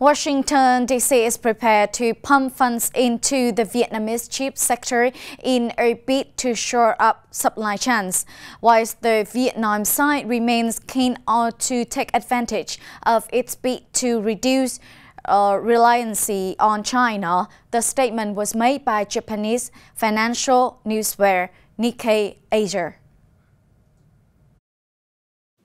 Washington, D.C. is prepared to pump funds into the Vietnamese chip sector in a bid to shore up supply chains, whilst the Vietnam side remains keen to take advantage of its bid to reduce reliance on China. The statement was made by Japanese financial newswire Nikkei Asia.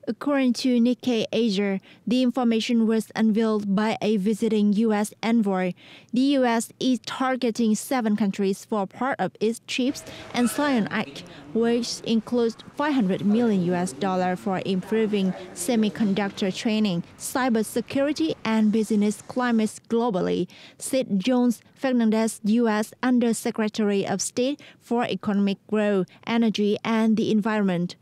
According to Nikkei Asia, the information was unveiled by a visiting U.S. envoy. The U.S. is targeting 7 countries for part of its CHIPS and Science Act, which includes $500 million for improving semiconductor training, cybersecurity, and business climates globally, said Jones Fernandez, U.S. Undersecretary of State for Economic Growth, Energy, and the Environment.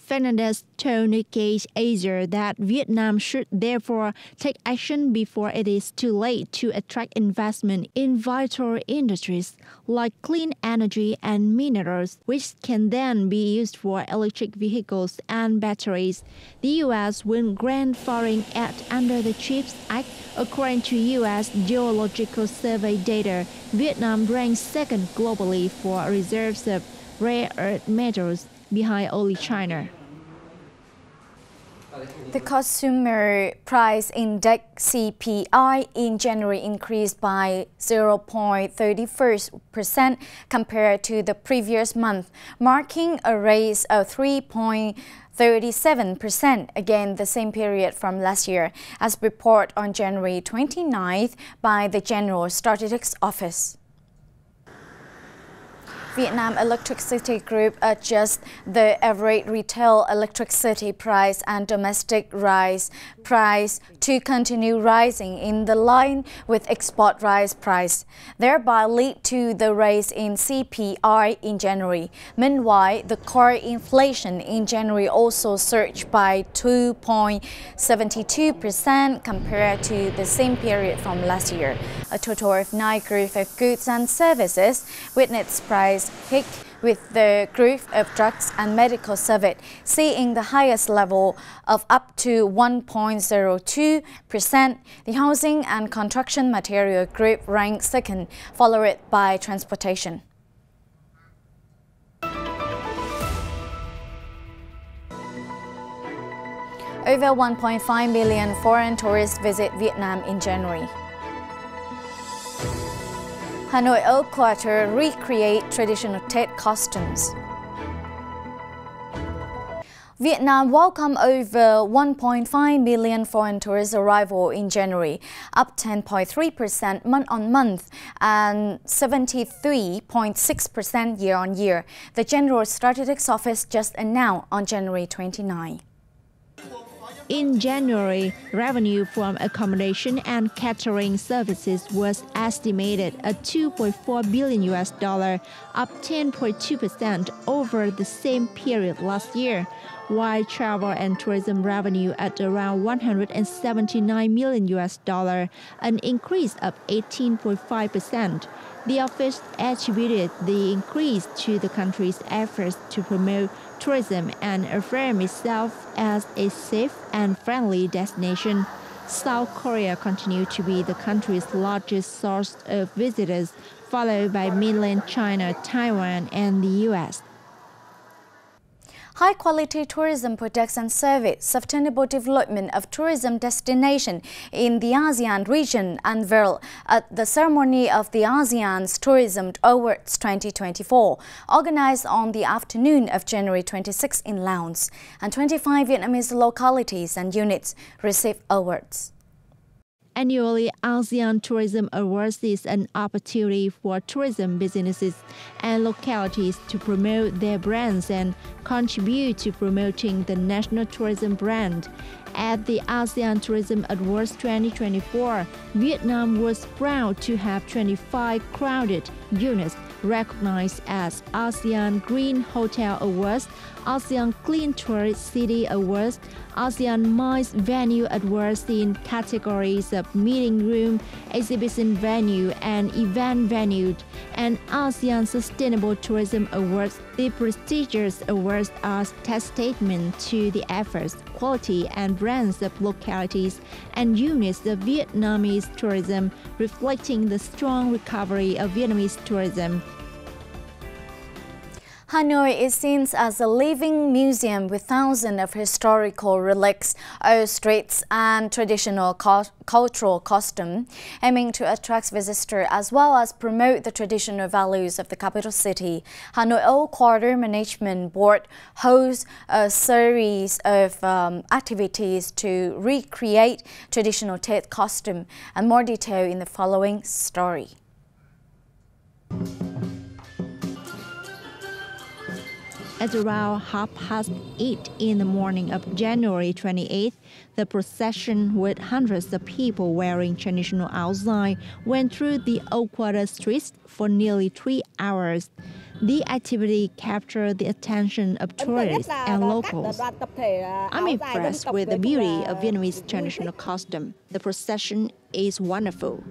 Fernandez told Nikkei Asia that Vietnam should therefore take action before it is too late to attract investment in vital industries like clean energy and minerals, which can then be used for electric vehicles and batteries. The U.S. will grant foreign aid under the CHIPS Act. According to U.S. Geological Survey data, Vietnam ranks second globally for reserves of rare earth metals, behind only China. The Consumer Price Index (CPI) in January increased by 0.31% compared to the previous month, marking a rise of 3.37% against the same period from last year, as reported on January 29th by the General Statistics Office. Vietnam Electricity Group adjusts the average retail electricity price and domestic price to continue rising in the line with export price, thereby lead to the rise in CPI in January. Meanwhile, the core inflation in January also surged by 2.72% compared to the same period from last year. A total of 9 groups of goods and services witnessed price hike, with the group of drugs and medical service seeing the highest level of up to 1.02%. The housing and construction material group ranked second, followed by transportation. Over 1.5 million foreign tourists visit Vietnam in January. Hanoi Oak Quarter recreate traditional Tate costumes. Vietnam welcomed over 1.5 million foreign tourist arrival in January, up 10.3% month-on-month and 73.6% year-on-year. The General Statistics Office just announced on January 29. In January, revenue from accommodation and catering services was estimated at $2.4 billion, up 10.2% over the same period last year, while travel and tourism revenue at around $179 million, an increase of 18.5%. The office attributed the increase to the country's efforts to promote tourism and affirm itself as a safe and friendly destination. South Korea continued to be the country's largest source of visitors, followed by mainland China, Taiwan, and the U.S. High-quality tourism products and service, sustainable development of tourism destination in the ASEAN region unveiled at the ceremony of the ASEAN's Tourism Awards 2024, organized on the afternoon of January 26 in Laos, and 25 Vietnamese localities and units received awards. Annually, ASEAN Tourism Awards is an opportunity for tourism businesses and localities to promote their brands and contribute to promoting the national tourism brand. At the ASEAN Tourism Awards 2024, Vietnam was proud to have 25 crowded units recognized as ASEAN Green Hotel Awards, ASEAN Clean Tourist City Awards, ASEAN MICE Venue Awards in categories of meeting room, exhibition venue, and event venue, and ASEAN Sustainable Tourism Awards The prestigious awards are testament to the efforts, quality, and brands of localities and units of Vietnamese tourism, reflecting the strong recovery of Vietnamese tourism. Hanoi is seen as a living museum with thousands of historical relics, old streets, and traditional cultural costume, aiming to attract visitors as well as promote the traditional values of the capital city. Hanoi Old Quarter Management Board hosts a series of activities to recreate traditional Tate costume, and more detail in the following story. At around 8:30 in the morning of January 28th, the procession with hundreds of people wearing traditional outline went through the Old Quarter streets for nearly 3 hours. The activity captured the attention of tourists and locals. I'm impressed with the beauty of Vietnamese traditional costume. The procession is wonderful.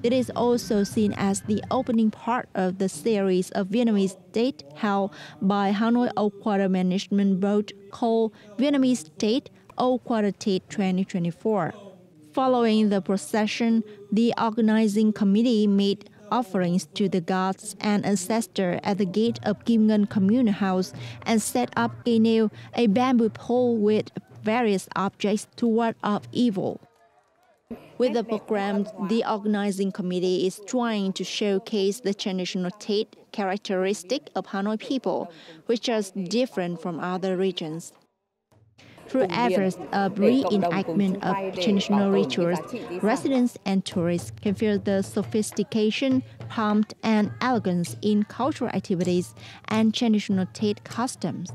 It is also seen as the opening part of the series of Vietnamese Tate held by Hanoi Old Quarter Management Board called Vietnamese Tate Old Quarter Tate 2024. Following the procession, the organizing committee made offerings to the gods and ancestors at the gate of Kim Ngân Communal House and set up a bamboo pole with various objects to ward off evil. With the program, the organizing committee is trying to showcase the traditional Tate characteristic of Hanoi people, which are different from other regions. Through efforts of reenactment of traditional rituals, residents and tourists can feel the sophistication, pomp, and elegance in cultural activities and traditional Tate customs.